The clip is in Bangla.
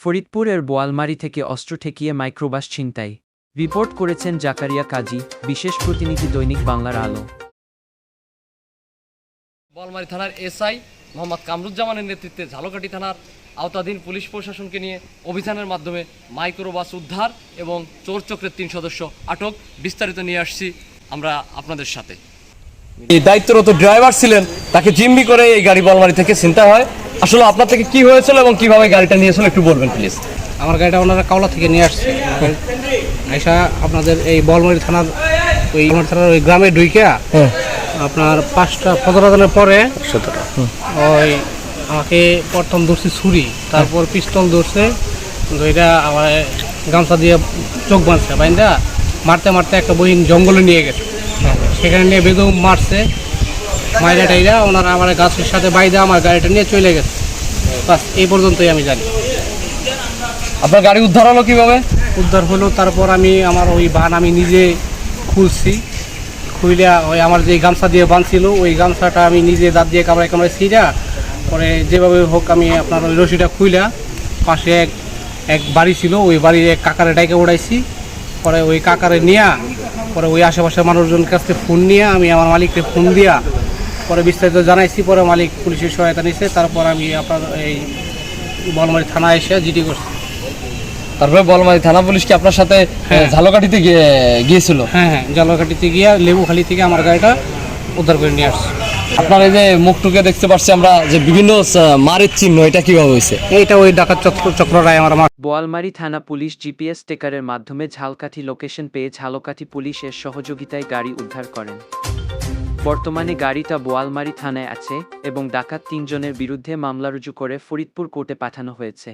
ফরিদপুরের বোয়ালমারী থেকে অস্ত্র ঠেকিয়ে মাইক্রোবাস ছিনতাই। রিপোর্ট করেছেন জাকারিয়া কাজী, বিশেষ প্রতিনিধি দৈনিক বাংলার আলো। বোয়ালমারী থানার এসআই মোহাম্মদ কামরুজ্জামানের নেতৃত্বে ঝালকাঠি থানার আওতাধীন পুলিশ প্রশাসনকে নিয়ে অভিযানের মাধ্যমে মাইক্রোবাস উদ্ধার এবং চোর চক্রের 3 সদস্য আটক। বিস্তারিত নিয়ে আসছি আমরা আপনাদের সাথে। এই দায়িত্বরত ড্রাইভার ছিলেন, তাকে জিম্মি করে এই গাড়ি বোয়ালমারী থেকে ছিনতাই হয়। আসলে আপনার থেকে কি হয়েছিল এবং কিভাবে গাড়িটা নিয়েছিল একটু বলবেন প্লিজ। আমার গাড়িটা ওনারা কাওলা থেকে নিয়ে আসছে, আইসা আপনাদের এই বোয়ালমারী থানার ওই গ্রামে ঢুইকা আপনার 5টা 15 দিনের পরে ওই আমাকে প্রথম ধরছে ছুরি, তারপর পিস্তল ধরছে, এটা আমার গামছা দিয়ে চোখ বাঁধছে, বাইন্দা মারতে মারতে একটা বহিন জঙ্গলে নিয়ে গেছে, সেখানে নিয়ে বেদম মারছে, মাইরা টাইরা ওনারা আমার গাছের সাথে বাইদা আমার গাড়িটা নিয়ে চলে গেছে। বাস এই পর্যন্তই আমি জানি। আপনার গাড়ি উদ্ধার হলো কিভাবে? উদ্ধার হলো, তারপর আমি আমার ওই বান আমি নিজে খুলছি, খুইলা ওই আমার যে গামছা দিয়ে বাঁধছিল ওই গামছাটা আমি নিজে দাঁত দিয়ে কামড়ায় কামড়ায় ছিঁড়া পরে যেভাবে হোক আমি আপনার ওই রশিটা খুইলা পাশে এক বাড়ি ছিল, ওই বাড়ির এক কাকারে ডাইকে উড়াইছি, পরে ওই কাকারে নিয়ে পরে ওই আশেপাশের মানুষজনের কাছ থেকে ফোন নিয়ে আমি আমার মালিককে ফোন দিয়া পরে বিস্তারিত জানাইছি, পরে মালিক পুলিশের সহায়তা নিচ্ছে, তারপর আমি আপনার এই বোয়ালমারী থানায় এসে জিডি করছি। তারপরে বোয়ালমারী থানা পুলিশ কি আপনার সাথে ঝালকাঠিতে গিয়েছিল? হ্যাঁ, ঝালকাঠিতে গিয়া লেবুখালি থেকে আমার গাড়িটা উদ্ধার করে নিয়ে আসছে। আপনার এই যে মুখটুকে দেখতে পাচ্ছি আমরা যে বিভিন্ন মারের চিহ্ন, এটা কিভাবে হয়েছে? এইটা ওই ডাকাত চক্ররায় আমার বোয়ালমারী থানা পুলিশ জিপিএস টেকারের মাধ্যমে ঝালকাঠি লোকেশন পেয়ে ঝালকাঠি পুলিশের সহযোগিতায় গাড়ি উদ্ধার করেন। বর্তমানে গাড়িটা বোয়ালমারী থানায় আছে এবং ডাকাত 3 জনের বিরুদ্ধে মামলা রুজু করে ফরিদপুর কোর্টে পাঠানো হয়েছে।